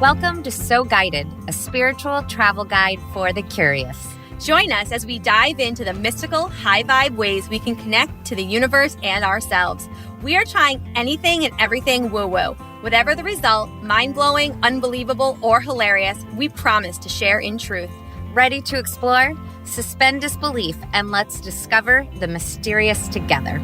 Welcome to So Guided, a spiritual travel guide for the curious. Join us as we dive into the mystical, high-vibe ways we can connect to the universe and ourselves. We are trying anything and everything woo-woo. Whatever the result, mind-blowing, unbelievable, or hilarious, we promise to share in truth. Ready to explore? Suspend disbelief and let's discover the mysterious together.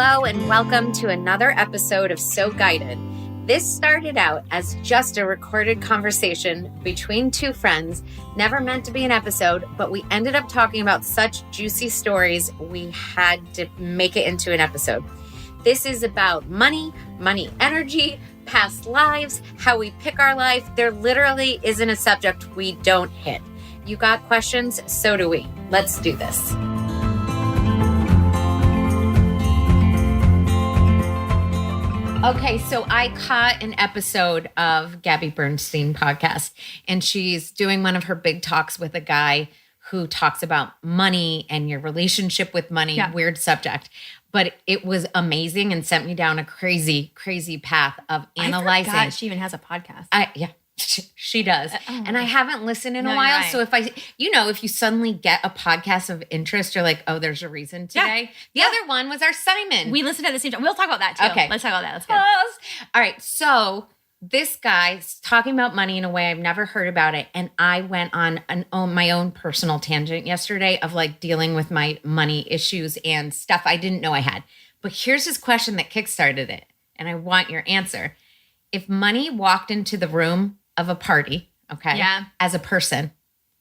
Hello and welcome to another episode of So Guided. This started out as just a recorded conversation between two friends, never meant to be an episode, but we ended up talking about such juicy stories we had to make it into an episode. This is about money energy, past lives, how we pick our life. There literally isn't a subject we don't hit. You got questions? So do we. Let's do this. Okay, so I caught an episode of Gabby Bernstein podcast, and she's doing one of her big talks with a guy who talks about money and your relationship with money. Yeah. Weird subject. But it was amazing and sent me down a crazy, crazy path of analyzing. I forgot she even has a podcast. Yeah. She does. And I haven't listened in a while. Right. So if you suddenly get a podcast of interest, you're like, oh, there's a reason today. Yeah. The other one was our Simon. We listened at the same time. We'll talk about that too. Okay. Let's talk about that. That's good. All right. So this guy's talking about money in a way I've never heard about it. And I went on my own personal tangent yesterday of like dealing with my money issues and stuff I didn't know I had. But here's his question that kickstarted it. And I want your answer. If money walked into the room of a party, okay, as a person,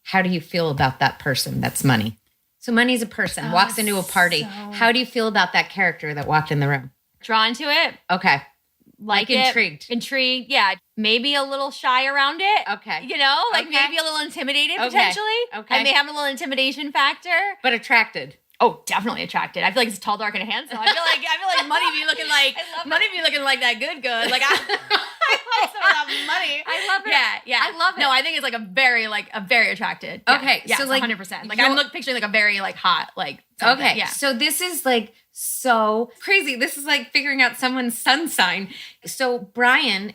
how do you feel about that person that's money? So money's a person, walks into a party. How do you feel about that character that walked in the room? Drawn to it. Okay. Like intrigued. Intrigued, yeah. Maybe a little shy around it. Okay. Maybe a little intimidated potentially. Okay. I may have a little intimidation factor. But attracted. Oh, definitely attracted. I feel like it's tall, dark, and handsome. I feel like money be looking like that good. Like I like some of that money. I love it. Yeah. I love it. No, I think it's like a very attracted. Yeah. Okay. Yeah, so like 100%. Like I'm picturing like a very like hot like something. Okay. Yeah. So this is like so crazy. This is like figuring out someone's sun sign. So Brian,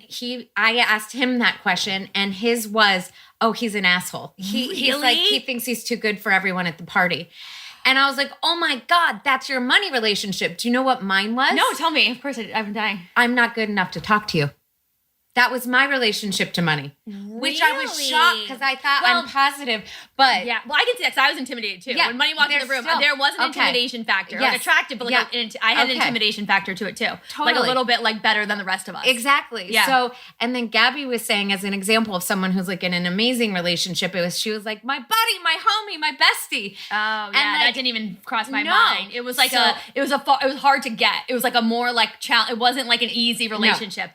I asked him that question and his was, oh, he's an asshole. He's like, he thinks he's too good for everyone at the party. And I was like, oh my God, that's your money relationship. Do you know what mine was? No, tell me. Of course, I'm dying. I'm not good enough to talk to you. That was my relationship to money, which I was shocked because I thought I'm positive. But yeah, well, I can see that because I was intimidated too. Yeah, when money walked in the room, there was an intimidation factor. Yes. Like attractive, but like I had an intimidation factor to it too. Totally. Like a little bit like better than the rest of us. Exactly. Yeah. So, and then Gabby was saying as an example of someone who's like in an amazing relationship, she was like, my buddy, my homie, my bestie. Oh, yeah. And that didn't even cross my mind. It was like it was hard to get. It was like a more like challenge. It wasn't like an easy relationship.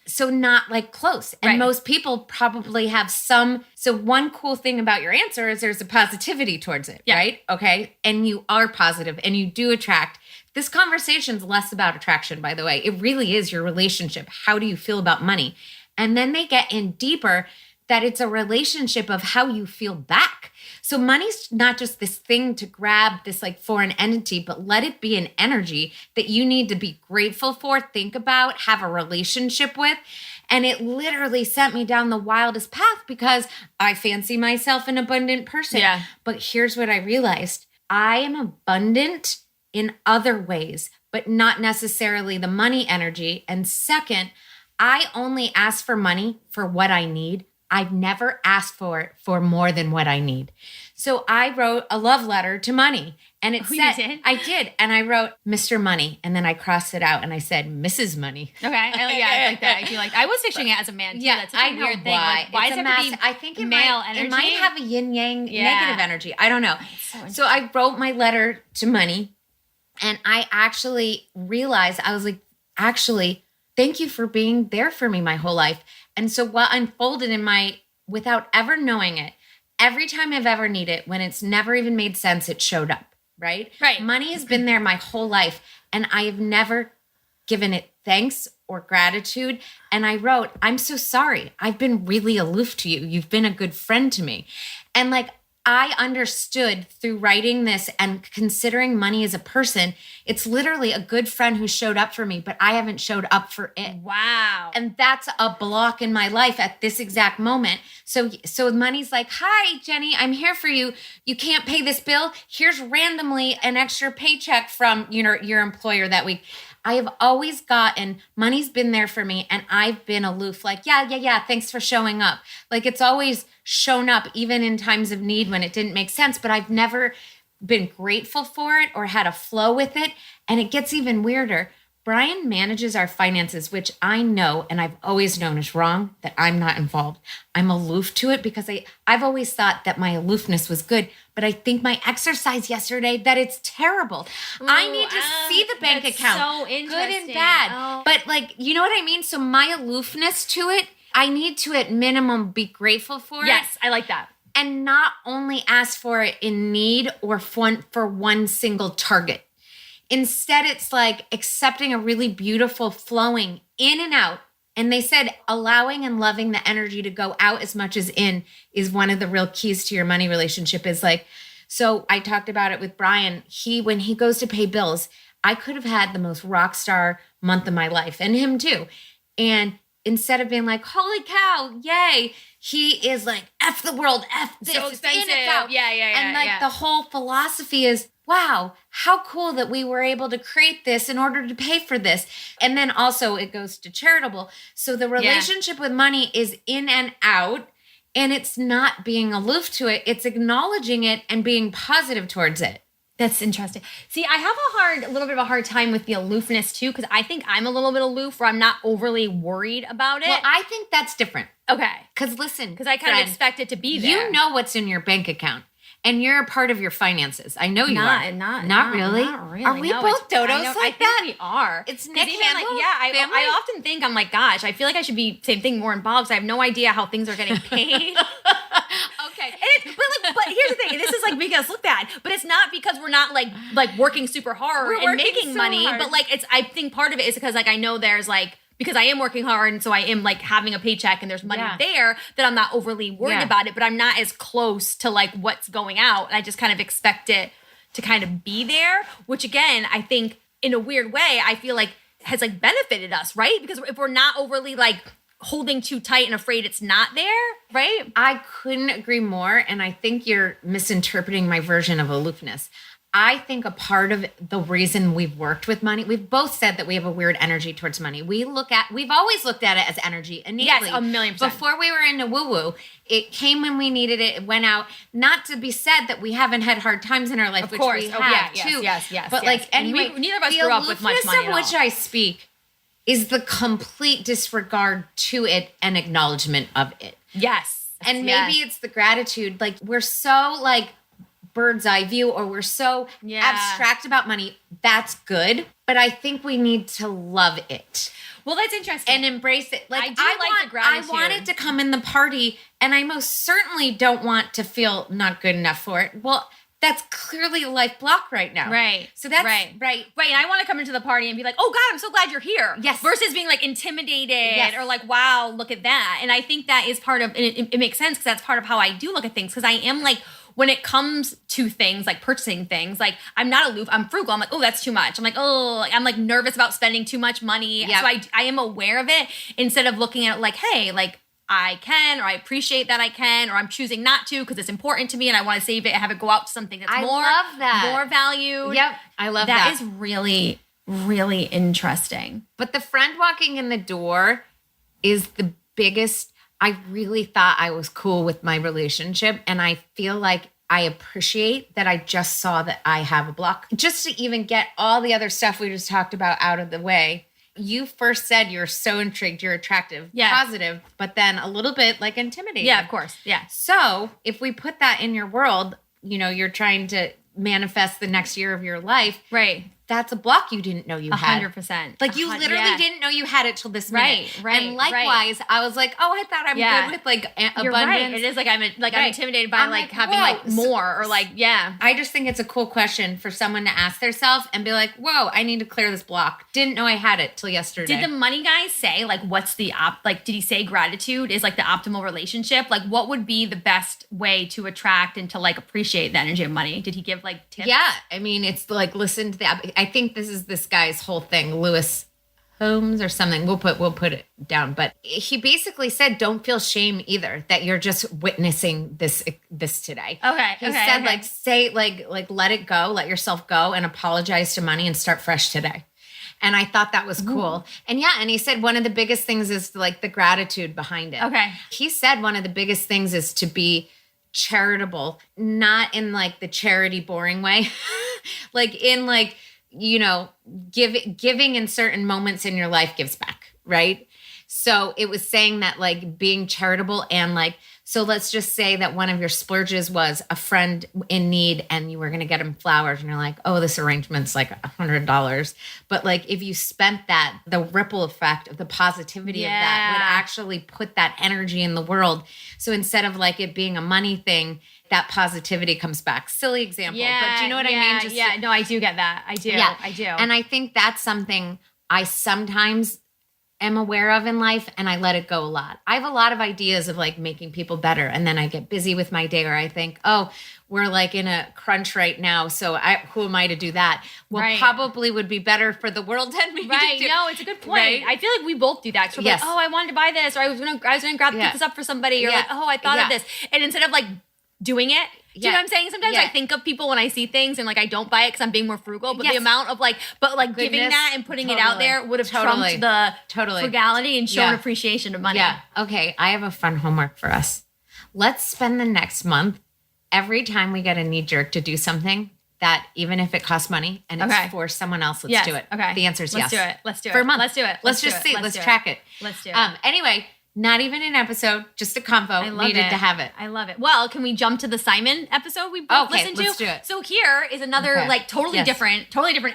So not like close. And most people probably have some. So one cool thing about your answer is there's a positivity towards it, right? Okay. And you are positive and you do attract. This conversation's less about attraction, by the way. It really is your relationship. How do you feel about money? And then they get in deeper that it's a relationship of how you feel back. So money's not just this thing to grab, this like foreign entity, but let it be an energy that you need to be grateful for, think about, have a relationship with. And it literally sent me down the wildest path because I fancy myself an abundant person. Yeah. But here's what I realized. I am abundant in other ways, but not necessarily the money energy. And second, I only ask for money for what I need. I've never asked for it for more than what I need. So I wrote a love letter to money and it said, I did. And I wrote Mr. Money. And then I crossed it out and I said, Mrs. Money. Okay. I like that. I was picturing it as a man too. Yeah, that's such a weird thing. Like, why does it have to be I think it male energy? energy? It might have a yin yang negative energy. I don't know. So I wrote my letter to money and I actually realized, I was like, actually, thank you for being there for me my whole life. And so what unfolded without ever knowing it, every time I've ever needed it, when it's never even made sense, it showed up, right? Right. Money has been there my whole life and I have never given it thanks or gratitude. And I wrote, I'm so sorry. I've been really aloof to you. You've been a good friend to me. And like, I understood through writing this and considering money as a person, it's literally a good friend who showed up for me, but I haven't showed up for it. Wow. And that's a block in my life at this exact moment. So money's like, hi, Jenny, I'm here for you. You can't pay this bill. Here's randomly an extra paycheck from your employer that week. I have always gotten, money's been there for me, and I've been aloof. Like, yeah, thanks for showing up. Like, it's always shown up even in times of need when it didn't make sense, but I've never been grateful for it or had a flow with it. And it gets even weirder. Brian manages our finances, which I know, and I've always known is wrong, that I'm not involved. I'm aloof to it because I've always thought that my aloofness was good, but I think my exercise yesterday, that it's terrible. Ooh, I need to see the bank account. So interesting. Good and bad. But like, you know what I mean? So my aloofness to it, I need to at minimum be grateful for it. Yes, I like that. And not only ask for it in need or for one single target. Instead, it's like accepting a really beautiful flowing in and out. And they said allowing and loving the energy to go out as much as in is one of the real keys to your money relationship. Is like, so I talked about it with Brian. When he goes to pay bills, I could have had the most rock star month of my life, and him too. And instead of being like, holy cow, yay, he is like, F the world, F this, so expensive. It's in, it's out. Yeah. And like the whole philosophy is, wow, how cool that we were able to create this in order to pay for this. And then also it goes to charitable. So the relationship with money is in and out, and it's not being aloof to it. It's acknowledging it and being positive towards it. That's interesting. See, I have a little bit of a hard time with the aloofness too, because I think I'm a little bit aloof where I'm not overly worried about it. Well, I think that's different. Okay. Because listen, because I kind of expect it to be there. You know what's in your bank account. And you're a part of your finances. I know you are. Not really. Not really. Are we both dodos like that? I think we are. It's Nick even Handel, I often think, I'm like, gosh, I feel like I should be same thing more involved because I have no idea how things are getting paid. Okay. But here's the thing. This is like making us look bad. But it's not because we're not like working super hard and making money. Hard. But like I think part of it is because like I know there's like, because I am working hard and so I am like having a paycheck and there's money there that I'm not overly worried about it, but I'm not as close to like what's going out. And I just kind of expect it to kind of be there, which again, I think in a weird way, I feel like has like benefited us, right? Because if we're not overly like holding too tight and afraid it's not there, right? I couldn't agree more. And I think you're misinterpreting my version of aloofness. I think a part of the reason we've worked with money, we've both said that we have a weird energy towards money. We've always looked at it as energy innately. Yes, 1,000,000%. Before we were into woo-woo, it came when we needed it. It went out. Not to be said that we haven't had hard times in our life, which we have too. Yes. But like anyway, neither of us grew up with much money the aloofness of which I speak is the complete disregard to it and acknowledgement of it. Yes. And maybe it's the gratitude. Like we're so like bird's eye view or we're so abstract about money. That's good. But I think we need to love it. Well, that's interesting. And embrace it. Like I want the gratitude. I want it to come in the party, and I most certainly don't want to feel not good enough for it. Well, that's clearly a life block right now. Right. So that's right. And I want to come into the party and be like, oh God, I'm so glad you're here. Yes. Versus being like intimidated or like, wow, look at that. And I think that is part of, and it makes sense because that's part of how I do look at things. Because I am like, when it comes to things like purchasing things, like I'm not aloof, I'm frugal. I'm like, oh, that's too much. I'm like, oh, I'm like nervous about spending too much money. Yep. So I am aware of it instead of looking at it like, hey, like I can, or I appreciate that I can, or I'm choosing not to because it's important to me and I want to save it and have it go out to something that's more valued. Yep. I love that. That is really, really interesting. But the friend walking in the door is the biggest. I really thought I was cool with my relationship, and I feel like I appreciate that I just saw that I have a block. Just to even get all the other stuff we just talked about out of the way, you first said you're so intrigued, you're attractive, positive, but then a little bit like intimidating. Yeah, of course. Yeah. So if we put that in your world, you know, you're trying to manifest the next year of your life. Right. that's a block you didn't know you had. 100%. Like you literally didn't know you had it till this minute. Right. And likewise, I was like, oh, I thought I'm good with like abundance. Right. It is like I'm intimidated by like having like more or like, I just think it's a cool question for someone to ask themselves and be like, whoa, I need to clear this block. Didn't know I had it till yesterday. Did the money guy say like, what's the did he say gratitude is like the optimal relationship? Like what would be the best way to attract and to like appreciate the energy of money? Did he give like tips? Yeah. I mean, it's like, listen to I think this is this guy's whole thing, Lewis Holmes or something. We'll put it down. But he basically said, don't feel shame either that you're just witnessing this today. Okay. He said like, say like let it go, let yourself go and apologize to money and start fresh today. And I thought that was cool. And and he said one of the biggest things is like the gratitude behind it. Okay. He said one of the biggest things is to be charitable, not in like the charity boring way, like in like, you know, giving in certain moments in your life gives back, right? So it was saying that like being charitable and like, so let's just say that one of your splurges was a friend in need and you were going to get him flowers and you're like, oh, this arrangement's like $100. But like if you spent that, the ripple effect of the positivity of that would actually put that energy in the world. So instead of like it being a money thing, that positivity comes back. Silly example, but do you know what I mean? No, I do get that. I do. Yeah. I do. And I think that's something I sometimes am aware of in life and I let it go a lot. I have a lot of ideas of like making people better. And then I get busy with my day or I think, oh, we're like in a crunch right now. So who am I to do that? Well, probably would be better for the world than me. Right. No, it's a good point. Right? I feel like we both do that. So we're like, oh, I wanted to buy this or I was going to grab pick this up for somebody or like, oh, I thought of this. And instead of like doing it, do you know what I'm saying? Sometimes I think of people when I see things and like I don't buy it because I'm being more frugal. But the amount of like, giving that and putting it out there would have trumped the frugality and shown appreciation of money. Yeah. Okay. I have a fun homework for us. Let's spend the next month every time we get a knee jerk to do something that even if it costs money and it's for someone else, let's do it. Okay. The answer is yes. Let's do it. For a month. Let's do it. Let's just see. Let's track it. Let's do it. Anyway. Not even an episode, just a convo. Needed to have it. I love it. Well, can we jump to the Simon episode we both listened to? Let's do it. So here is another like totally different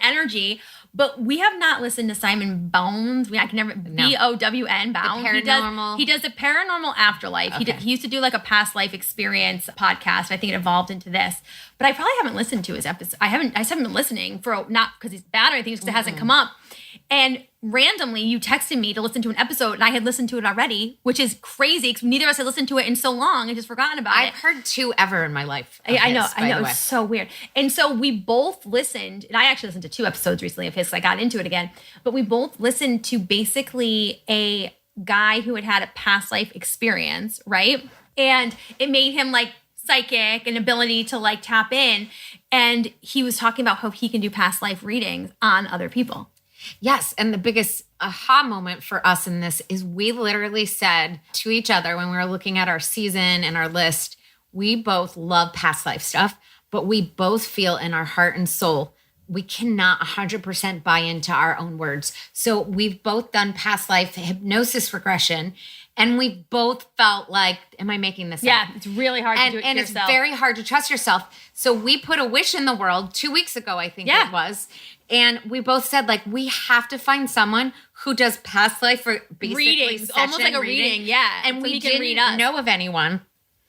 energy. But we have not listened to Simon Bones. I can never BOWN Bound. Paranormal. He does a paranormal afterlife. Okay. He used to do like a past life experience podcast. I think it evolved into this. But I probably haven't listened to his episode. I just haven't been listening not because he's bad or anything, just because it hasn't come up. And randomly, you texted me to listen to an episode, and I had listened to it already, which is crazy because neither of us had listened to it in so long. I just forgotten about it. I've heard 2 ever in my life. I know. It's so weird. And so we both listened, and I actually listened to 2 episodes recently of his, so I got into it again. But we both listened to basically a guy who had a past life experience, right? And it made him like psychic and ability to like tap in. And he was talking about how he can do past life readings on other people. Yes. And the biggest aha moment for us in this is we literally said to each other when we were looking at our season and our list, we both love past life stuff, but we both feel in our heart and soul, we cannot 100% buy into our own words. So we've both done past life hypnosis regression. And we both felt like, am I making this up? Yeah, it's really hard to do it and yourself. It's very hard to trust yourself. So we put a wish in the world 2 weeks ago, I think it was. And we both said, like, we have to find someone who does past life for basically readings, almost like a reading. Yeah. And we didn't know of anyone.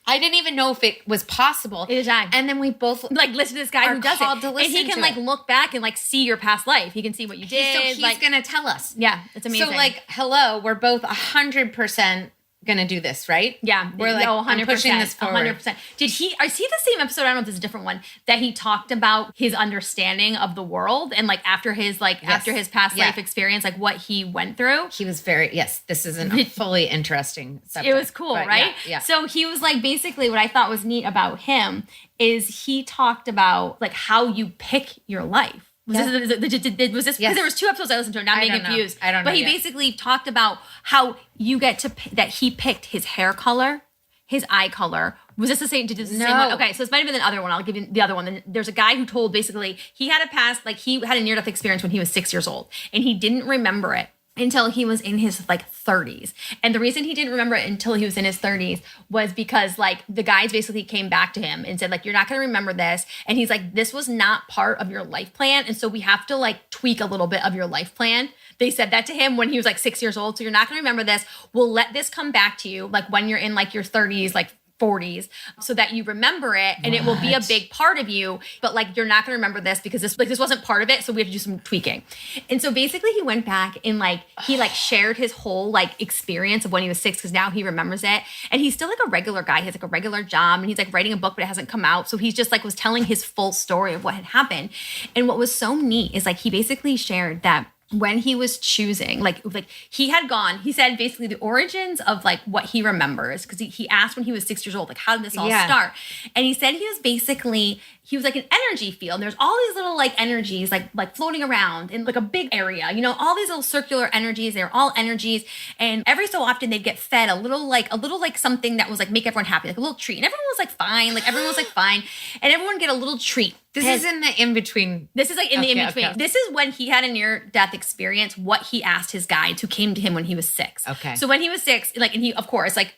I didn't even know if it was possible. It is time. And then we both like listen to this guy who does it. And he can like look back and like see your past life. He can see what you did. So he's going to tell us. Yeah, it's amazing. So like, hello, we're both 100% going to do this, right? Yeah. We're like, 100%, I'm pushing this forward. 100%. Is he the same episode? I don't know if this is a different one that he talked about his understanding of the world and like after his past life experience, like what he went through. He was this is a fully interesting subject. It was cool, right? Yeah. So he was like, basically what I thought was neat about him is he talked about like how you pick your life. Was this because there was 2 episodes I listened to? Now I'm getting confused. I don't know. But he basically talked about how you get to that he picked his hair color, his eye color. Was this the same? Did this the same one? Okay, so this might have been the other one. I'll give you the other one. Then there's a guy who told basically he had a past, like he had a near-death experience when he was 6 years old, and he didn't remember it. until he was in his like 30s. And the reason he didn't remember it until he was in his 30s was because like the guides basically came back to him and said like, you're not going to remember this. And he's like, this was not part of your life plan. And so we have to like tweak a little bit of your life plan. They said that to him when he was like 6 years old. So you're not going to remember this. We'll let this come back to you like when you're in like your 30s, like 40s, so that you remember it and it will be a big part of you, but like you're not going to remember this because this wasn't part of it, so we have to do some tweaking. And so basically he went back and like he like shared his whole like experience of when he was 6, because now he remembers it, and he's still like a regular guy. He has like a regular job and he's like writing a book, but it hasn't come out, so he's just like was telling his full story of what had happened. And what was so neat is like he basically shared that when he was choosing, like he had gone, he said basically the origins of like what he remembers, because he asked when he was 6 years old, like, how did this all start? And he said he was like an energy field. And there's all these little like energies like floating around in like a big area, you know, all these little circular energies. They're all energies. And every so often they'd get fed a little like something that was like make everyone happy, like a little treat. And everyone was like fine. Like everyone was like fine. And everyone get a little treat. This is in the in-between. This is like in the in-between. Okay. This is when he had a near-death experience, what he asked his guides who came to him when he was 6. Okay. So when he was 6, like, and he, of course, like,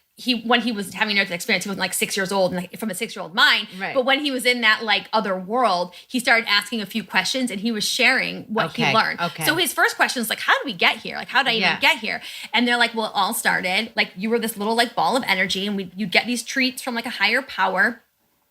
when he was having a near-death experience, he was like 6 years old and like, from a 6-year-old mind. Right. But when he was in that like other world, he started asking a few questions and he was sharing what he learned. Okay. So his first question was like, how did we get here? Like, how did I even get here? And they're like, well, it all started, like, you were this little like ball of energy and you'd get these treats from like a higher power.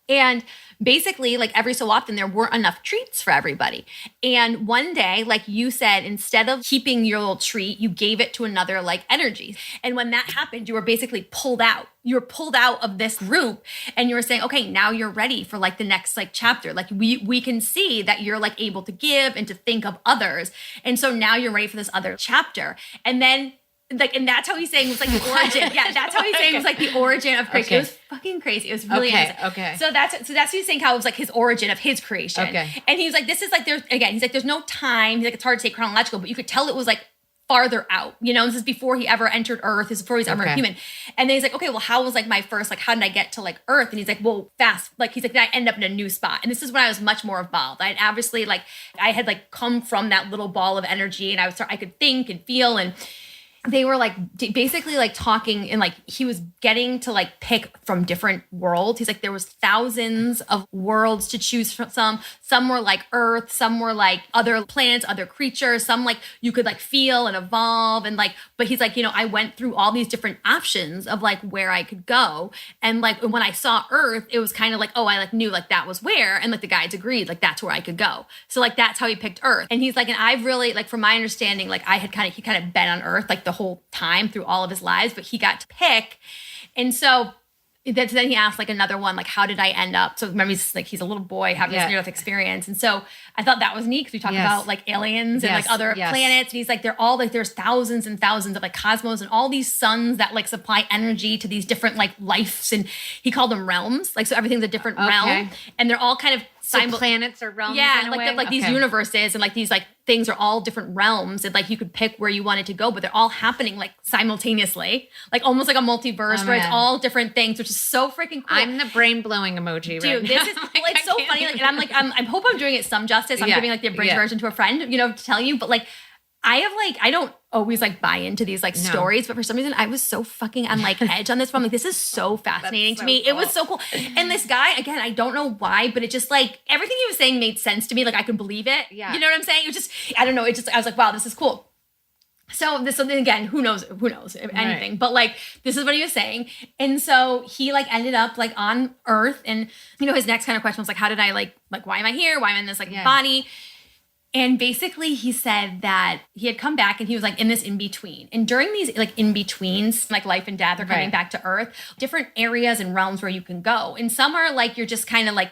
And basically, like every so often, there weren't enough treats for everybody. And one day, like you said, instead of keeping your little treat, you gave it to another like energy. And when that happened, you were basically pulled out. You were pulled out of this group and you were saying, okay, now you're ready for like the next like chapter. Like we can see that you're like able to give and to think of others. And so now you're ready for this other chapter. And then like, and that's how he's saying it was like the origin. Yeah, that's how he's saying it was like the origin of creation. Okay. It was fucking crazy. It was really amazing. Okay. So that's what he's saying, how it was like his origin of his creation. Okay. And he's like, this is like there's no time. He's like, it's hard to say chronological, but you could tell it was like farther out, you know, this is before he ever entered Earth. This is before he's ever a human. And then he's like, okay, well, how was like my first, like, how did I get to like Earth? And he's like, well, fast. Like, he's like, I end up in a new spot. And this is when I was much more evolved. I'd obviously like, I had like come from that little ball of energy and I could think and feel, and they were like basically like talking, and like he was getting to like pick from different worlds. He's like, there was thousands of worlds to choose from. Some were like Earth, some were like other planets, other creatures, some like you could like feel and evolve, and like, but he's like, you know, I went through all these different options of like where I could go. And like when I saw Earth, it was kind of like, oh, I like knew like that was where, and like the guides agreed like that's where I could go. So like that's how he picked Earth. And he's like, and I've really like, from my understanding, like he kind of been on Earth like the whole time through all of his lives, but he got to pick. And so then he asked like another one, like, how did I end up? So remember, he's a little boy having this near-death experience. And so I thought that was neat because we talk about like aliens and like other planets. And he's like, they're all like, there's thousands and thousands of like cosmos and all these suns that like supply energy to these different like lives. And he called them realms. Like, so everything's a different realm, and they're all kind of planets or realms. Yeah, like these universes and like these like things are all different realms, and like you could pick where you wanted to go, but they're all happening like simultaneously, like almost like a multiverse where it's all different things, which is so freaking cool. I'm the brain blowing emoji. Dude, this is like, it's so funny. Like, and I'm like, I hope I'm doing it some justice. I'm giving like the abridged version to a friend, you know, to tell you, but like I don't always like buy into these like stories, but for some reason I was so fucking on like edge on this one. I'm like, this is so fascinating to me. Cool. It was so cool. And this guy, again, I don't know why, but it just like everything he was saying made sense to me. Like I could believe it. Yeah. You know what I'm saying? It was just, I don't know. It just, I was like, wow, this is cool. So then again, who knows if anything, but like, this is what he was saying. And so he like ended up like on Earth, and you know, his next kind of question was like, how did I like, why am I here? Why am I in this like body? And basically he said that he had come back and he was like in this in-between. And during these like in-betweens, like life and death are coming back to Earth, different areas and realms where you can go. And some are like, you're just kind of like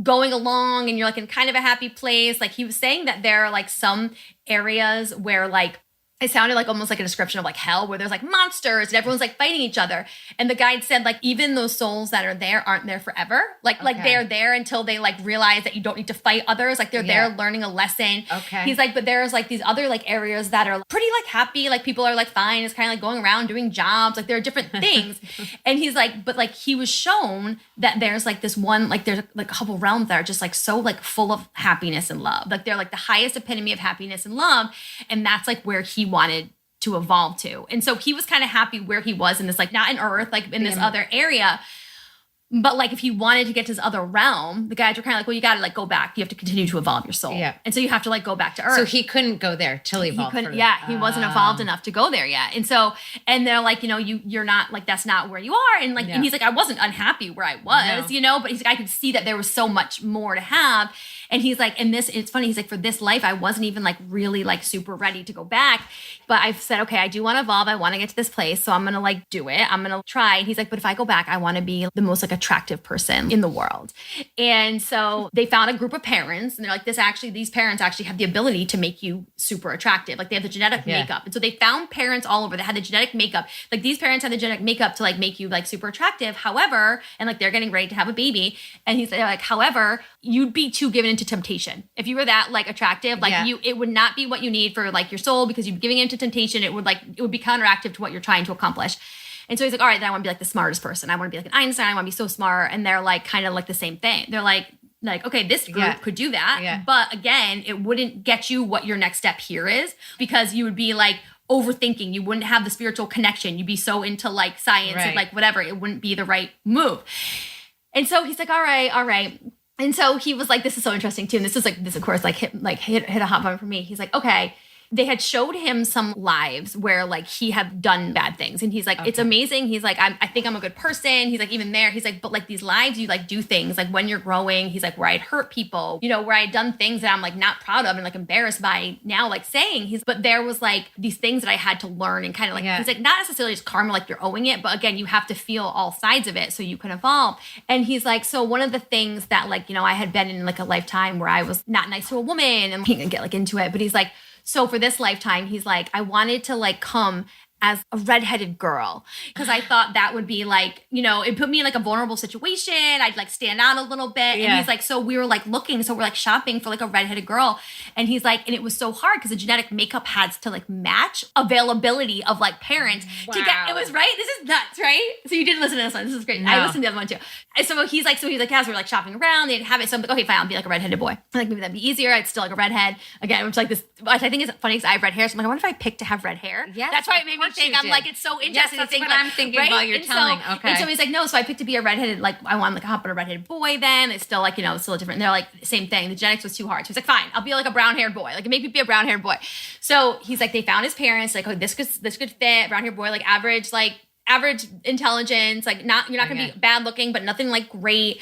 going along and you're like in kind of a happy place. Like he was saying that there are like some areas where like, it sounded like almost like a description of like hell, where there's like monsters and everyone's like fighting each other. And the guide said like, even those souls that are there aren't there forever. Like they're there until they like realize that you don't need to fight others. Like they're there learning a lesson. Okay. He's like, but there's like these other like areas that are pretty like happy. Like people are like fine. It's kind of like going around doing jobs. Like there are different things. And he's like, but like he was shown that there's like this one, like there's like a couple realms that are just like so like full of happiness and love. Like they're like the highest epitome of happiness and love. And that's like where he wanted to evolve to. And so he was kind of happy where he was in this, like not in Earth, like in this other area. But like if he wanted to get to this other realm, the guides were kind of like, well, you got to like go back. You have to continue to evolve your soul. Yeah. And so you have to like go back to Earth. So he couldn't go there till he evolved. He wasn't evolved enough to go there yet. And so, and they're like, you're not like, that's not where you are. And like, and he's like, I wasn't unhappy where I was, but he's like, I could see that there was so much more to have. And he's like, it's funny. He's like, for this life, I wasn't even like really like super ready to go back. But I've said, okay, I do want to evolve. I want to get to this place. So I'm going to like do it. I'm going to try. And he's like, but if I go back, I want to be the most like attractive person in the world. And so they found a group of parents and they're like, these parents actually have the ability to make you super attractive. Like they have the genetic makeup. And so they found parents all over that had the genetic makeup. Like these parents had the genetic makeup to like make you like super attractive. However, and like they're getting ready to have a baby. And he's like, however, you'd be too given into temptation. If you were that like attractive, like it would not be what you need for like your soul because you'd be giving into temptation. It would be counteractive to what you're trying to accomplish. And so he's like, all right, then I want to be like the smartest person. I want to be like an Einstein. I want to be so smart. And they're like kind of like the same thing. They're like, okay, this group could do that. Yeah. But again, it wouldn't get you what your next step here is because you would be like overthinking. You wouldn't have the spiritual connection. You'd be so into like science and like whatever. It wouldn't be the right move. And so he's like, all right. And so he was like, this is so interesting too. And this of course hit a hot button for me. He's like, okay. They had showed him some lives where like he had done bad things. And he's like, it's amazing. He's like, I think I'm a good person. He's like, even there, he's like, but like these lives, you like do things like when you're growing, he's like, where I'd hurt people, where I'd done things that I'm like not proud of and like embarrassed by now, like saying but there was like these things that I had to learn and kind of like, he's like, not necessarily just karma, like you're owing it. But again, you have to feel all sides of it so you can evolve. And he's like, so one of the things that like, I had been in like a lifetime where I was not nice to a woman and he can get like into it, but he's like, so for this lifetime, he's like, I wanted to like come as a redheaded girl because I thought that would be like, it put me in like a vulnerable situation. I'd like stand out a little bit. And he's like, so we were like looking, so we're like shopping for like a redheaded girl. And he's like, and it was so hard because the genetic makeup had to like match availability of like parents to get, it was right. This is nuts, right? So you didn't listen to this one. This is great. No. I listened to the other one too. And so he's like, yeah, so we're like shopping around. They didn't have it. So I'm like, okay, fine. I'll be like a redheaded boy. I'm like, maybe that'd be easier. I'd still like a redhead again, which like this, which I think is funny because I have red hair. So I'm like, I wonder if I picked to have red hair. Yeah. That's why it made me think. I'm like, it's so interesting. Yes, that's what I'm thinking while you're telling. Okay. And so he's like, no. So I picked to be a redheaded, like I want like a hop on a redheaded boy. Then it's still like it's still different. And they're like same thing. The genetics was too hard. So he's like, fine, I'll be like a brown haired boy. Like maybe be a brown haired boy. So he's like, they found his parents. Like, oh, this could fit. Brown haired boy, like average intelligence. Like you're not gonna be bad looking, but nothing like great.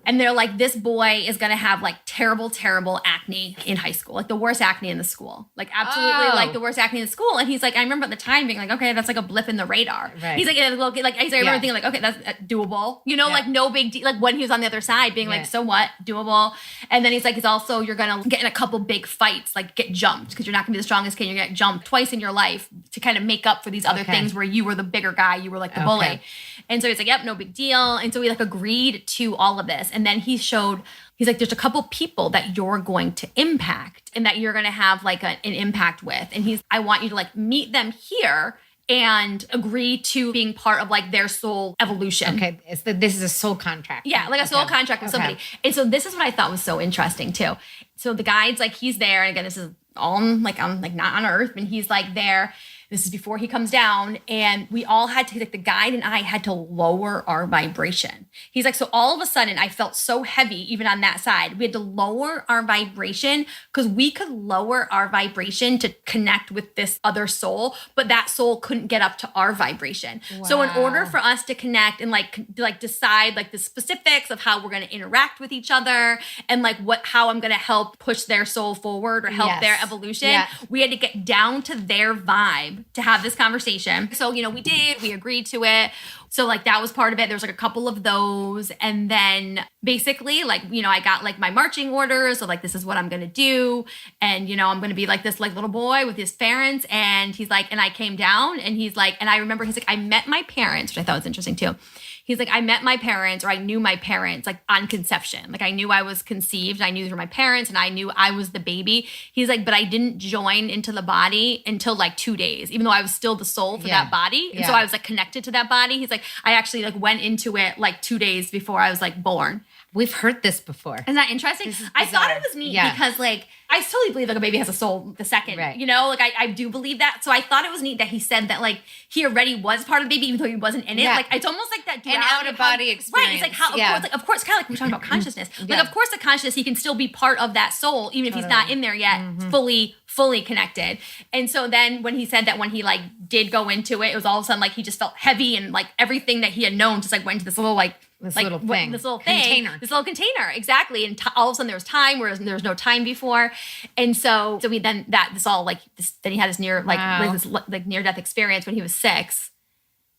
And they're like, this boy is going to have like terrible, terrible acne in high school. Like the worst acne in the school. Like absolutely like the worst acne in the school. And he's like, I remember at the time being like, okay, that's like a blip in the radar. Right. He's like, I remember thinking like, okay, that's doable. Like no big deal. Like when he was on the other side being like, so what? Doable. And then he's like, it's also, you're going to get in a couple big fights, like get jumped because you're not going to be the strongest kid. You're going to get jumped twice in your life to kind of make up for these other things where you were the bigger guy. You were like the bully. And so he's like, yep, no big deal. And so we like agreed to all of this. And then he's like, there's a couple people that you're going to impact and that you're going to have like an impact with. And I want you to like meet them here and agree to being part of like their soul evolution. Okay. This is a soul contract. Yeah. Like a soul contract with somebody. And so this is what I thought was so interesting too. So the guide's like, he's there. And again, this is all like, I'm like not on Earth. And he's like there. This is before he comes down, and we all had to, like the guide and I had to lower our vibration. He's like, so all of a sudden I felt so heavy even on that side. We had to lower our vibration because we could lower our vibration to connect with this other soul, but that soul couldn't get up to our vibration. Wow. So in order for us to connect and like decide like the specifics of how we're going to interact with each other and like how I'm going to help push their soul forward or help their evolution, we had to get down to their vibe to have this conversation. So, we agreed to it. So like that was part of it. There was like a couple of those. And then basically like, I got like my marching orders. So like, this is what I'm going to do. And, I'm going to be like this like little boy with his parents. And he's like, and I came down and he's like, and I remember he's like, I met my parents, which I thought was interesting too. He's like, I met my parents, or I knew my parents like on conception. Like I knew I was conceived. I knew they were my parents and I knew I was the baby. He's like, but I didn't join into the body until like 2 days, even though I was still the soul for that body. And so I was like connected to that body. He's like, I actually like went into it like 2 days before I was like born. We've heard this before. Isn't that interesting? I thought it was neat because like, I totally believe like a baby has a soul the second, you know, like I do believe that. So I thought it was neat that he said that like he already was part of the baby, even though he wasn't in it. Like it's almost like that duality. An out-of-body experience. Right. It's like how, of course, kind of like we were talking about consciousness. Like of course the consciousness, he can still be part of that soul, even if he's not in there yet, fully connected. And so then when he said that when he like did go into it, it was all of a sudden like he just felt heavy and like everything that he had known just like went into this little like this little container. This little container, exactly. And all of a sudden there was time, whereas there was no time before. And so we then this all like this. Then he had this near near death experience when he was 6,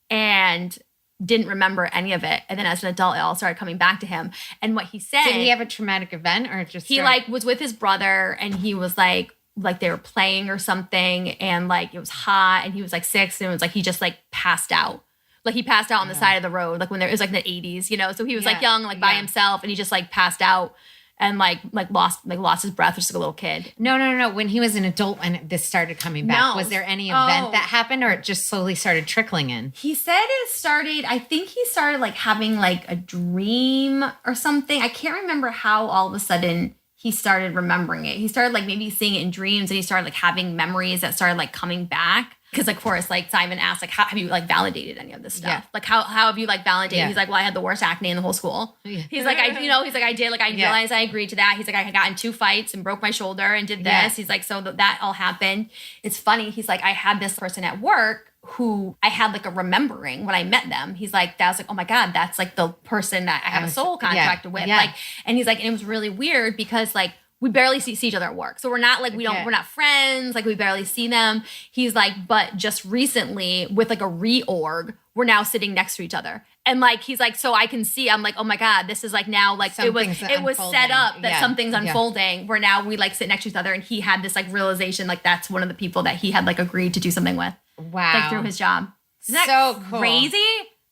and didn't remember any of it. And then as an adult, it all started coming back to him. And what he said, did he have a traumatic event or just he like was with his brother, and he was like they were playing or something, and like it was hot, and he was like 6, and it was like he just like passed out. Like he passed out on the side of the road, like when it was like in the 80s, you know? So he was like young, like by himself, and he just like passed out and like lost his breath just like a little kid. No. When he was an adult and this started coming back, was there any event that happened, or it just slowly started trickling in? He said I think he started like having like a dream or something. I can't remember how all of a sudden he started remembering it. He started like maybe seeing it in dreams, and he started like having memories that started like coming back. Because like, of course, like Simon asked, like, how have you like validated any of this stuff? Yeah. Like, how have you like validated? Yeah. He's like, well, I had the worst acne in the whole school. Yeah. He's like, I did. Like, I realized I agreed to that. He's like, I got in 2 fights and broke my shoulder and did this. Yeah. He's like, so that all happened. It's funny. He's like, I had this person at work who I had like a remembering when I met them. He's like, that was like, oh my God, that's like the person that I have a soul contract with. Yeah. Like, and he's like, and it was really weird because like, we barely see each other at work. So we're not like, we're not friends. Like we barely see them. He's like, but just recently with like a reorg, we're now sitting next to each other. And like, he's like, so I can see, I'm like, oh my God, this is like now like, it was set up that something's unfolding where now we like sit next to each other. And he had this like realization, like that's one of the people that he had like agreed to do something with. Wow. Like through his job. Isn't that so cool. Crazy?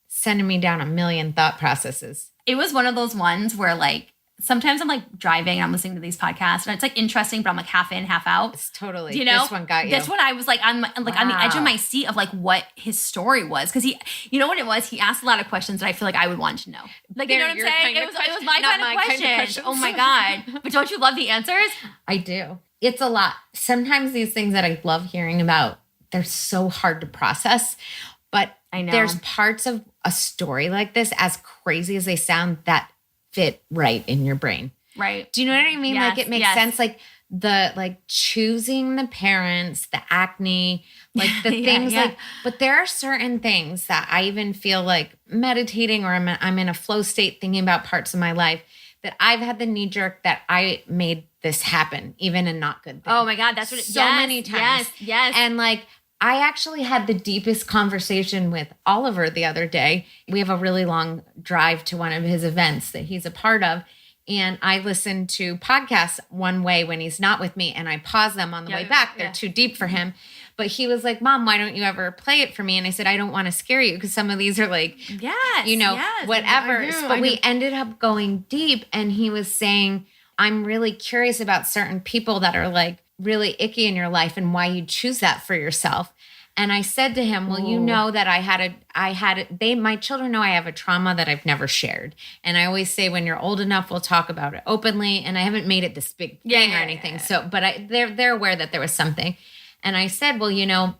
Sending me down a million thought processes. It was one of those ones where like, sometimes I'm like driving and I'm listening to these podcasts and it's like interesting, but I'm like half in, half out. It's totally, you know, this one got you. This one I was like, I'm like on the edge of my seat of like what his story was. Cause he, you know what it was? He asked a lot of questions that I feel like I would want to know. Like, you know what I'm saying? It was my kind of question. Oh my God. But don't you love the answers? I do. It's a lot. Sometimes these things that I love hearing about, they're so hard to process, but I know there's parts of a story like this, as crazy as they sound, that fit right in your brain. Right. Do you know what I mean? Yes, like it makes sense. Like choosing the parents, the acne, like the things like, but there are certain things that I even feel like meditating or I'm in a flow state thinking about parts of my life that I've had the knee jerk that I made this happen, even in not good things. Oh my God. That's what so many times. Yes. And like, I actually had the deepest conversation with Oliver the other day. We have a really long drive to one of his events that he's a part of. And I listen to podcasts one way when he's not with me and I pause them on the way back. They're too deep for him. But he was like, Mom, why don't you ever play it for me? And I said, I don't want to scare you because some of these are like, whatever. But we ended up going deep. And he was saying, I'm really curious about certain people that are like really icky in your life and why you choose that for yourself. And I said to him, well, you know that my children know I have a trauma that I've never shared. And I always say, when you're old enough, we'll talk about it openly. And I haven't made it this big thing or anything. So, but they're aware that there was something. And I said, well, you know,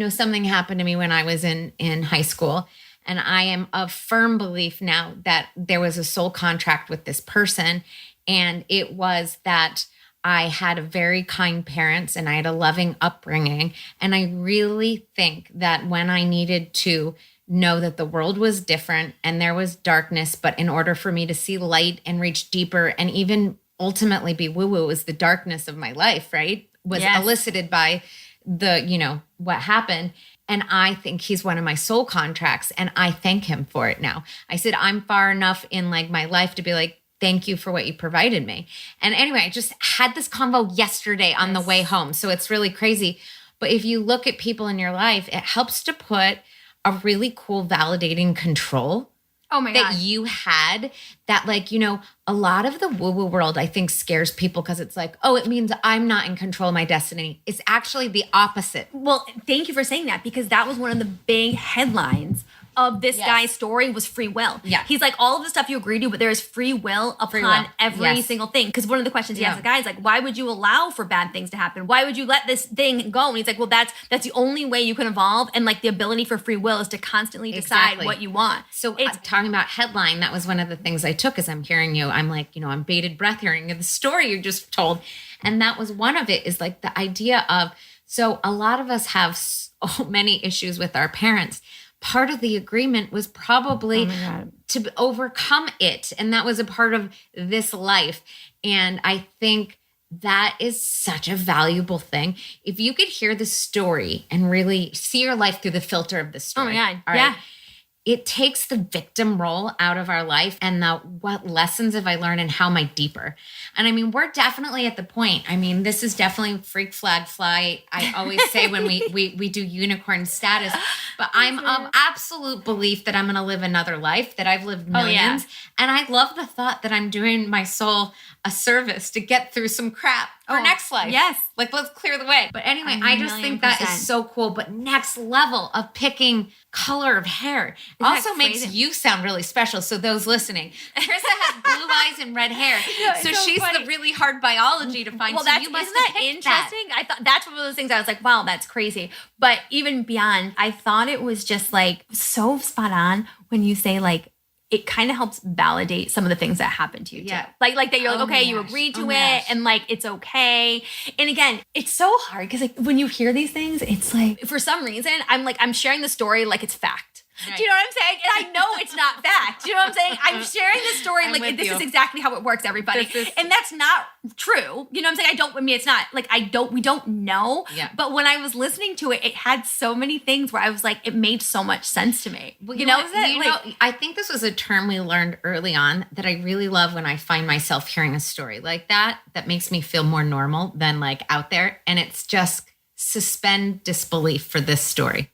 something happened to me when I was in high school. And I am of firm belief now that there was a soul contract with this person. And it was that I had very kind parents and I had a loving upbringing. And I really think that when I needed to know that the world was different and there was darkness, but in order for me to see light and reach deeper and even ultimately be woo-woo, was the darkness of my life, right? Was elicited by what happened. And I think he's one of my soul contracts and I thank him for it now. I said, I'm far enough in like my life to be like, thank you for what you provided me. And anyway, I just had this convo yesterday on the way home. So it's really crazy. But if you look at people in your life, it helps to put a really cool validating control that you had that like, a lot of the woo-woo world, I think scares people because it's like, oh, it means I'm not in control of my destiny. It's actually the opposite. Well, thank you for saying that because that was one of the big headlines of this guy's story was free will. Yeah. He's like, all of the stuff you agree to, but there is free will upon every single thing. Because one of the questions he asked the guy is like, why would you allow for bad things to happen? Why would you let this thing go? And he's like, well, that's the only way you can evolve. And like the ability for free will is to constantly decide what you want. So it's talking about headline. That was one of the things I took as I'm hearing you. I'm like, I'm bated breath hearing the story you just told. And that was one of it, is like the idea of, so a lot of us have so many issues with our parents. Part of the agreement was probably to overcome it. And that was a part of this life. And I think that is such a valuable thing. If you could hear the story and really see your life through the filter of the story. Oh my God. All right? It takes the victim role out of our life and the what lessons have I learned and how am I deeper? And I mean, we're definitely at the point. I mean, this is definitely freak flag fly. I always say when we do unicorn status, but I'm of absolute belief that I'm going to live another life, that I've lived millions. And I love the thought that I'm doing my soul a service to get through some crap for next life. Yes. Like, let's clear the way. But anyway, I just think that is so cool. But next level of picking color of hair also makes you sound really special. So those listening, Krista has blue eyes and red hair. So she's the really hard biology to find. Well, so you must isn't that interesting? I thought that's one of those things I was like, wow, that's crazy. But even beyond, I thought it was just like so spot on when you say like, it kind of helps validate some of the things that happen to you too. Like that you're like, okay, you agreed to it and like, it's okay. And again, it's so hard because like when you hear these things, it's like, for some reason, I'm sharing the story like it's fact. Right. Do you know what I'm saying? And I know it's not fact. Do you know what I'm saying? I'm sharing the story like this is exactly how it works, everybody. And that's not true. You know what I'm saying? It's not like we don't know. Yeah. But when I was listening to it, it had so many things where I was like, it made so much sense to me. Well, you know, I think this was a term we learned early on that I really love when I find myself hearing a story like that makes me feel more normal than like out there. And it's just suspend disbelief for this story.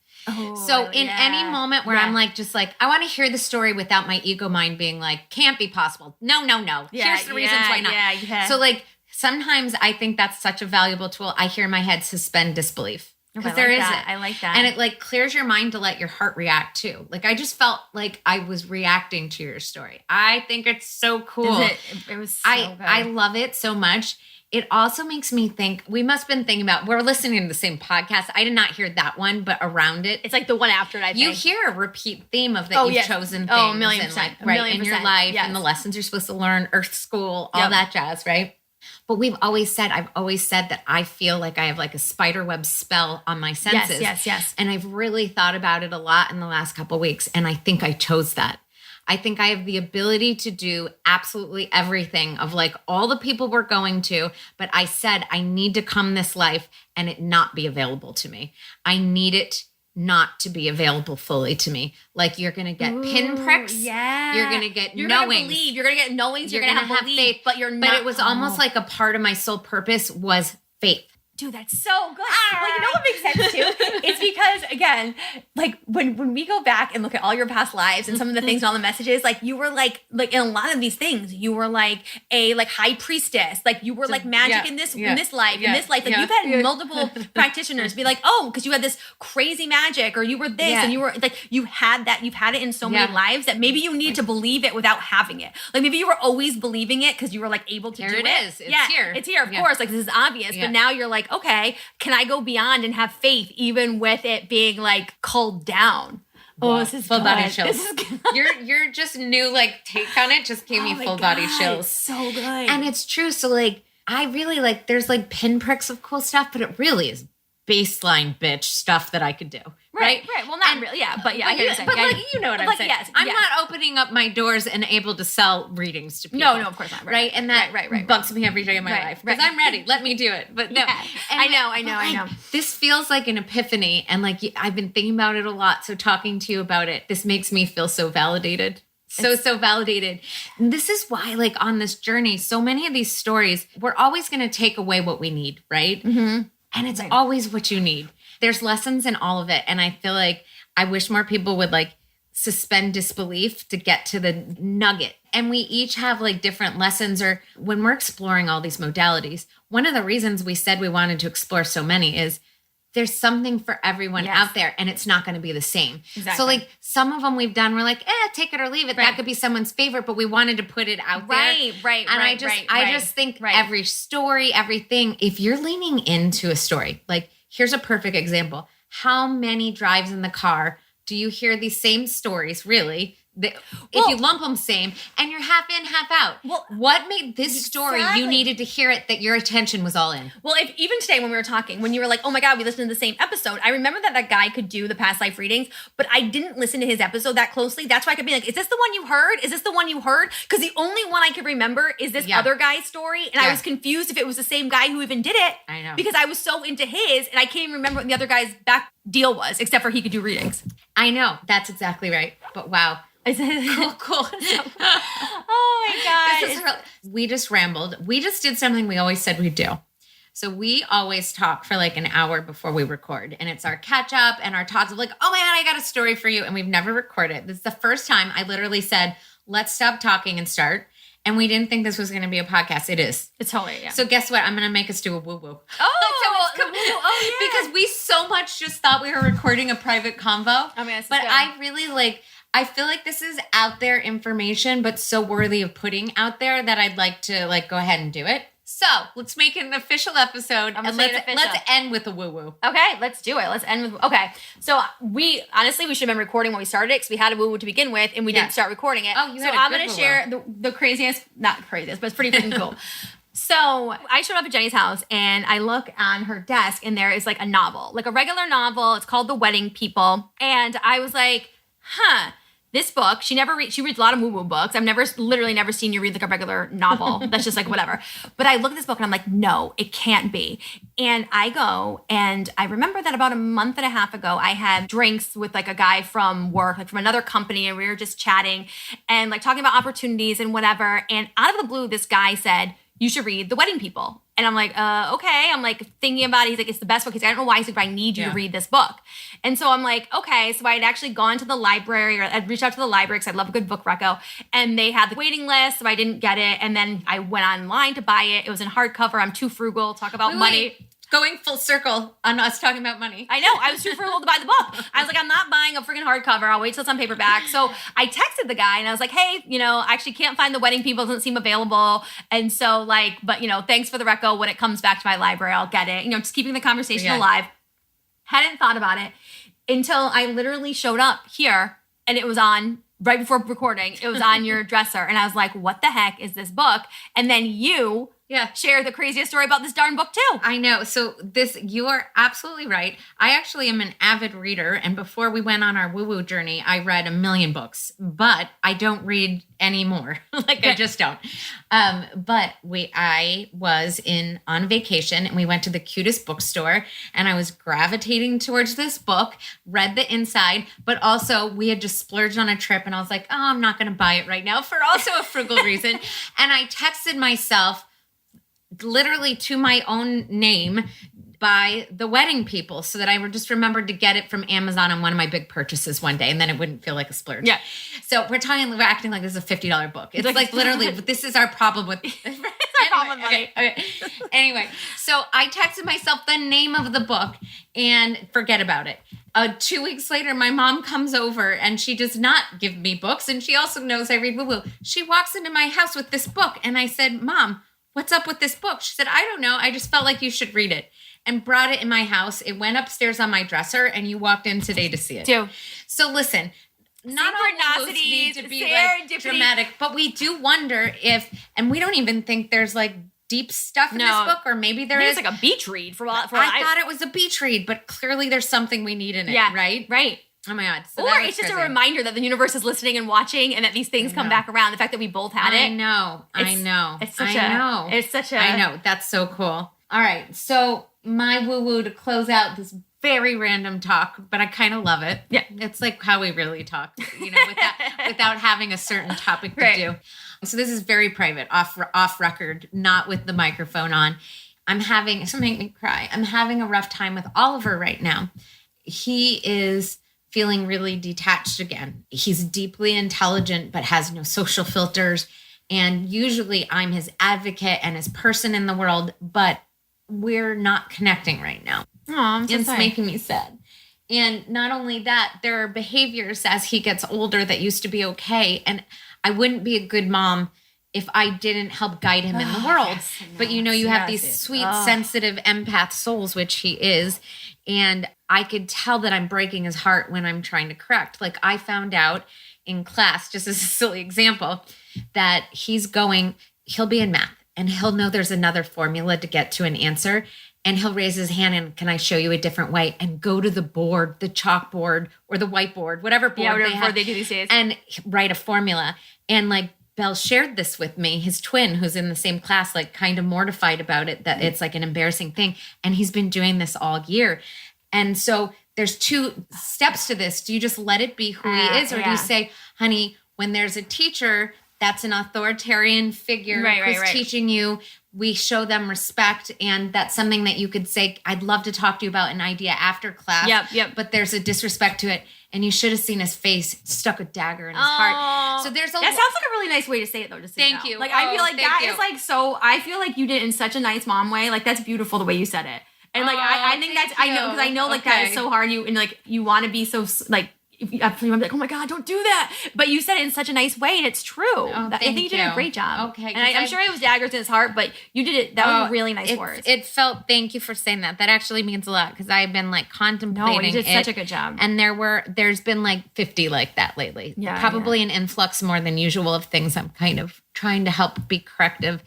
So in any moment where I'm like, just like, I want to hear the story without my ego mind being like, can't be possible. No. Here's the reasons why not. So like, sometimes I think that's such a valuable tool. I hear in my head, suspend disbelief. Because there is it. I like that. And it like clears your mind to let your heart react too. Like I just felt like I was reacting to your story. I think it's so cool. It was so good. I love it so much. It also makes me think, we must have been thinking about, we're listening to the same podcast. I did not hear that one, but around it. It's like the one after it, I think. You hear a repeat theme of that you've chosen things. Oh, a million percent. In your life and the lessons you're supposed to learn, Earth School, all that jazz, right? But I've always said that I feel like I have like a spider web spell on my senses. Yes. And I've really thought about it a lot in the last couple of weeks. And I think I chose that. I think I have the ability to do absolutely everything of like all the people we're going to, but I said I need to come this life and it not be available to me. I need it not to be available fully to me. Like you're going to get pinpricks. Yeah. You're going to get knowings. You're going to get knowings. You're going to have faith, but you're not. But it was almost like a part of my sole purpose was faith. Dude, that's so good. Well, you know what makes sense too? It's because, again, like when we go back and look at all your past lives and some of the things and all the messages, like you were like in a lot of these things, you were like a like high priestess. Like you were like magic in this life, in this life. Like you've had multiple practitioners be like, oh, because you had this crazy magic or you were this and you were like, you've had it in so many lives that maybe you need to believe it without having it. Like maybe you were always believing it because you were like able to do it. Here it is. It's here. It's here, of course. Like this is obvious. But now you're like, okay, can I go beyond and have faith even with it being like culled down? Wow. Oh, this is full body chills. You're just new like take on it just gave me full body chills. It's so good. And it's true. So like I really like there's like pinpricks of cool stuff, but it really is baseline bitch stuff that I could do. Right. Well, not really. Yeah. But I can say. But like, you know what I'm saying. Yes, I'm not opening up my doors and able to sell readings to people. No, of course not. Right. And that bugs me every day of my life because I'm ready. Let me do it. But no. Yeah. I know. This feels like an epiphany. And like, I've been thinking about it a lot. So talking to you about it, this makes me feel so validated. So validated. And this is why, like on this journey, so many of these stories, we're always going to take away what we need. Right. Mm-hmm. And it's always what you need. There's lessons in all of it. And I feel like I wish more people would like suspend disbelief to get to the nugget. And we each have like different lessons or when we're exploring all these modalities, one of the reasons we said we wanted to explore so many is there's something for everyone out there, and it's not going to be the same. Exactly. So like some of them we've done, we're like, take it or leave it. Right. That could be someone's favorite, but we wanted to put it out there. Right. And I just think every story, everything, if you're leaning into a story, like here's a perfect example. How many drives in the car do you hear these same stories, really? If you lump them same, and you're half in, half out. Well, what made this story you needed to hear it that your attention was all in? Well, even today when we were talking, when you were like, oh my God, we listened to the same episode. I remember that guy could do the past life readings, but I didn't listen to his episode that closely. That's why I could be like, is this the one you heard? Is this the one you heard? Because the only one I could remember is this other guy's story. And I was confused if it was the same guy who even did it. I know. Because I was so into his, and I can't even remember what the other guy's back deal was, except for he could do readings. I know. That's exactly right. But wow. Cool. Oh my God. We just rambled. We just did something we always said we'd do. So we always talk for like an hour before we record, and it's our catch up and our talks of like, oh my God, I got a story for you. And we've never recorded. This is the first time I literally said, let's stop talking and start. And we didn't think this was going to be a podcast. It is. It's totally, yeah. So guess what? I'm going to make us do a woo-woo. Oh, yeah. Because we so much just thought we were recording a private convo. Oh, man, but I really I feel like this is out there information, but so worthy of putting out there that I'd like to go ahead and do it. So let's make it an official episode, and let's end with a woo-woo. Okay, let's do it. Let's end with, okay. So we should have been recording when we started it because we had a woo-woo to begin with, and we didn't start recording it. Oh, so I'm going to share the craziest, not craziest, but it's pretty freaking cool. So I showed up at Jenny's house, and I look on her desk, and there is like a novel, like a regular novel. It's called The Wedding People. And I was like, this book, she reads a lot of woo-woo books. I've literally never seen you read like a regular novel. That's just like whatever. But I look at this book and I'm like, no, it can't be. And I go, and I remember that about a month and a half ago, I had drinks with like a guy from work, like from another company, and we were just chatting and like talking about opportunities and whatever. And out of the blue, this guy said, you should read The Wedding People. And I'm like, okay. I'm like thinking about it. He's like, it's the best book. He's like, I don't know why. He's like, I need you to read this book. And so I'm like, okay. So I had actually gone to the library, or I'd reached out to the library because I love a good book reco. And they had the waiting list, so I didn't get it. And then I went online to buy it. It was in hardcover. I'm too frugal. Talk about money. Going full circle on us talking about money. I know. I was too frugal to buy the book. I was like, I'm not buying a freaking hardcover. I'll wait till it's on paperback. So I texted the guy and I was like, hey, I actually can't find The Wedding People. It doesn't seem available. And so but thanks for the reco. When it comes back to my library, I'll get it. Just keeping the conversation alive. Hadn't thought about it until I literally showed up here, and it was on right before recording. It was on your dresser. And I was like, what the heck is this book? And then you share the craziest story about this darn book too. I know. So you are absolutely right. I actually am an avid reader. And before we went on our woo-woo journey, I read 1 million books, but I don't read anymore. I just don't. But I was on vacation, and we went to the cutest bookstore, and I was gravitating towards this book, read the inside, but also we had just splurged on a trip, and I was like, oh, I'm not going to buy it right now for also a frugal reason. And I texted myself, literally to my own name, by The Wedding People, so that I would just remembered to get it from Amazon on one of my big purchases one day, and then it wouldn't feel like a splurge. Yeah. So we're acting like this is a $50 book. It's like literally, this is our problem with money. Okay. Anyway, so I texted myself the name of the book and forget about it. 2 weeks later, my mom comes over, and she does not give me books, and she also knows I read woo-woo. She walks into my house with this book, and I said, Mom, what's up with this book? She said, I don't know. I just felt like you should read it. And brought it in my house. It went upstairs on my dresser, and you walked in today to see it. So listen, not all woo-woos need to be dramatic, but we do wonder if, and we don't even think there's deep stuff in this book, or maybe there is. It's like a beach read for I thought it was a beach read, but clearly there's something we need in it, right? Right. Oh my God. So or it's just a reminder that the universe is listening and watching, and that these things come back around. The fact that we both had it. I know. It's such a. I know. That's so cool. All right. So my woo-woo to close out very random talk, but I kind of love it. Yeah. It's like how we really talk, without having a certain topic to do. So this is very private, off record, not with the microphone on. This will make me cry. I'm having a rough time with Oliver right now. He is feeling really detached again. He's deeply intelligent, but has no social filters. And usually I'm his advocate and his person in the world, but we're not connecting right now. Oh, I'm so It's sorry. making me sad. And not only that, there are behaviors as he gets older that used to be okay. And I wouldn't be a good mom if I didn't help guide him in the world. Yes, but you have these sweet, sensitive empath souls, which he is. And I could tell that I'm breaking his heart when I'm trying to correct. Like I found out in class, just as a silly example, that he'll be in math and he'll know there's another formula to get to an answer. And he'll raise his hand and can I show you a different way, and go to the board, the chalkboard or the whiteboard, whatever board they do these days, and write a formula. And like Belle shared this with me, his twin, who's in the same class, like kind of mortified about it, that it's like an embarrassing thing. And he's been doing this all year. And so there's 2 steps to this. Do you just let it be who he is? Or do you say, honey, when there's a teacher that's an authoritarian figure who's teaching you, we show them respect, and that's something that you could say, I'd love to talk to you about an idea after class. Yep. But there's a disrespect to it. And you should have seen his face, stuck a dagger in his heart. So there's that sounds like a really nice way to say it, though. Thank you. Like I feel like that is like so. I feel like you did it in such a nice mom way. Like that's beautiful the way you said it. And like I think that's I know, because I know like that is so hard. You want to be so like. If you want to be like, oh my God, don't do that. But you said it in such a nice way, and it's true. I think you did a great job. Okay. And I'm sure it was daggers in his heart, but you did it. That was really nice words. Thank you for saying that. That actually means a lot, because I've been like contemplating. No, you did such a good job. And there's been like 50 like that lately. Yeah. Probably an influx more than usual of things I'm kind of trying to help be corrective.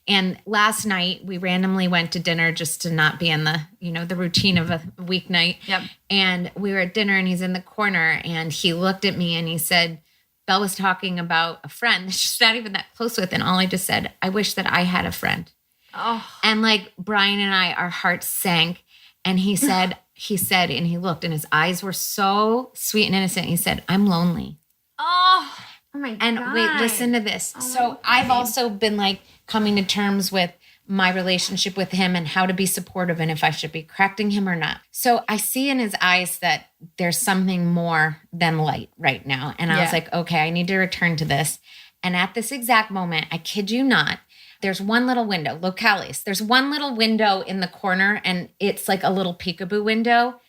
And last night we randomly went to dinner just to not be in the, the routine of a weeknight. Yep. And we were at dinner and he's in the corner and he looked at me and he said, Belle was talking about a friend that she's not even that close with. And all I just said, I wish that I had a friend. Oh. And like Brian and I, our hearts sank. And he said, and he looked and his eyes were so sweet and innocent. He said, I'm lonely. Oh my God. And wait, listen to this. So I've also been like coming to terms with my relationship with him and how to be supportive and if I should be correcting him or not. So I see in his eyes that there's something more than light right now. And I was like, okay, I need to return to this. And at this exact moment, I kid you not, there's one little window, localis. There's one little window in the corner and it's like a little peekaboo window.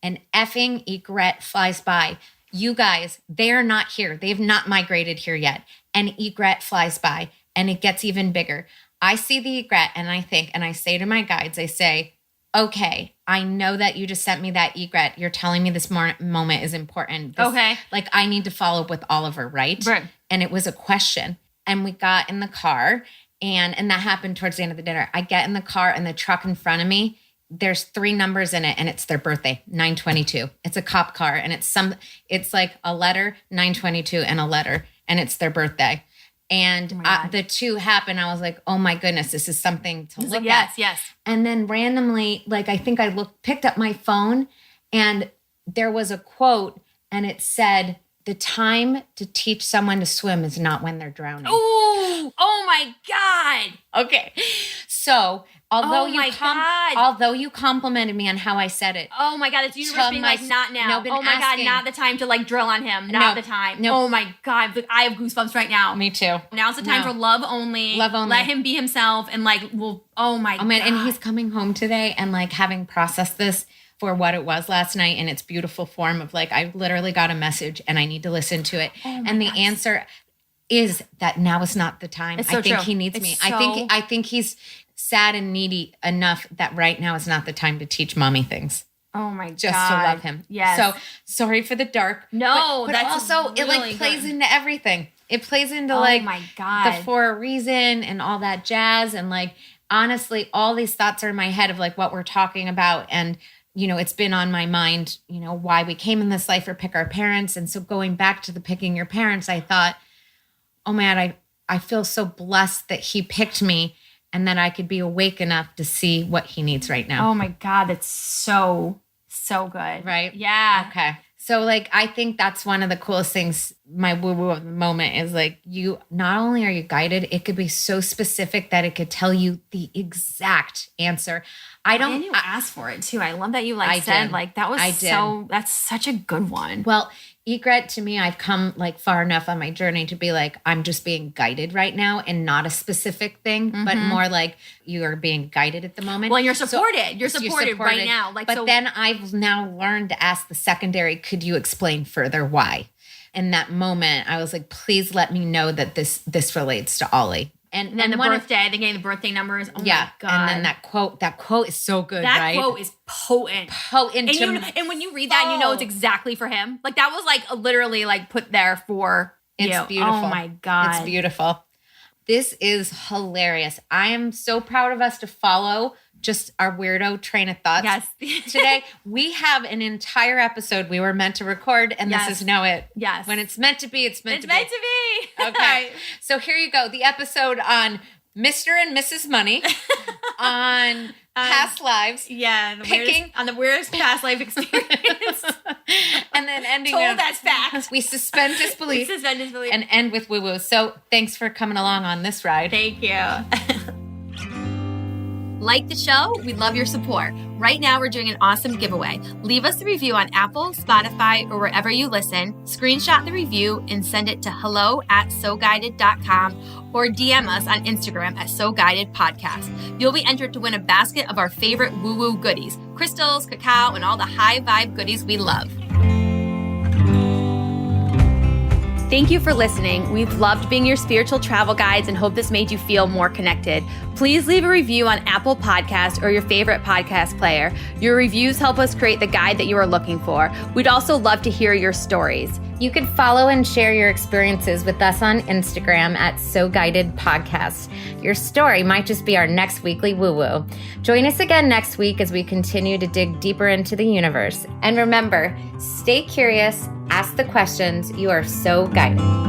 An effing egret flies by. You guys, they're not here. They've not migrated here yet. An egret flies by and it gets even bigger. I see the egret and I think, and I say to my guides, I say, okay, I know that you just sent me that egret. You're telling me this moment is important. Okay. Like I need to follow up with Oliver, right? Right. And it was a question. And we got in the car and that happened towards the end of the dinner. I get in the car and the truck in front of me, there's 3 numbers in it and it's their birthday, 922. It's a cop car and it's like a letter, 922 and a letter and it's their birthday. And the 2 happened. I was like, oh my goodness, this is something to look at. Yes. And then randomly, like I think I picked up my phone and there was a quote and it said, the time to teach someone to swim is not when they're drowning. Ooh, oh my God. Okay. So although you complimented me on how I said it. Oh my God, it's universe being like, not now. Oh my God, not the time to like drill on him. Not the time. No. Oh my God, I have goosebumps right now. Me too. Now's the time for love only. Love only. Let him be himself and like, oh my God. Man, and he's coming home today and like having processed this for what it was last night in its beautiful form of like, I literally got a message and I need to listen to it. And the answer is that now is not the time. It's so I think true. he needs me. I think he's sad and needy enough that right now is not the time to teach mommy things. Oh my God. Just to love him. Yes. So sorry for the dark. No, but that's also really it like plays into everything. It plays into like my God. the For a Reason and all that jazz. And like, honestly, all these thoughts are in my head of like what we're talking about. And, it's been on my mind, why we came in this life or pick our parents. And so going back to the picking your parents, I thought, oh man, I feel so blessed that he picked me and that I could be awake enough to see what he needs right now. Oh my God, that's so good. Right? Yeah. Okay. So like, I think that's one of the coolest things, my woo-woo of the moment is like, you, not only are you guided, it could be so specific that it could tell you the exact answer. And you asked for it too. I love that you said, did. like, that was that's such a good one. Well, egret to me, I've come like far enough on my journey to be like, I'm just being guided right now and not a specific thing, but more like you are being guided at the moment. Well, you're supported. You're supported right now. But then I've now learned to ask the secondary, could you explain further why? In that moment, I was like, please let me know that this relates to Ollie. And then the birthday, they gave the birthday numbers. Oh my God. And then that quote is so good, right? That quote is potent. And when you read that, you know it's exactly for him. Like that was like literally like put there for you. It's beautiful. Oh my God. It's beautiful. This is hilarious. I am so proud of us to follow just our weirdo train of thoughts. Yes. Today, we have an entire episode we were meant to record, and this is now it. Yes. When it's meant to be, it's meant to be. It's meant to be. Okay. So here you go. The episode on Mr. and Mrs. Money, on past lives. Yeah. The weirdest past life experience. And then ending Told as fact. We suspend disbelief. And end with woo-woo. So thanks for coming along on this ride. Thank you. Like the show? We'd love your support. Right now, we're doing an awesome giveaway. Leave us a review on Apple, Spotify, or wherever you listen. Screenshot the review and send it to hello@soguided.com or DM us on Instagram at SoGuidedPodcast. You'll be entered to win a basket of our favorite woo-woo goodies, crystals, cacao, and all the high vibe goodies we love. Thank you for listening. We've loved being your spiritual travel guides and hope this made you feel more connected. Please leave a review on Apple Podcasts or your favorite podcast player. Your reviews help us create the guide that you are looking for. We'd also love to hear your stories. You can follow and share your experiences with us on Instagram at SoGuidedPodcast. Your story might just be our next weekly woo-woo. Join us again next week as we continue to dig deeper into the universe. And remember, stay curious, ask the questions. You are so guided.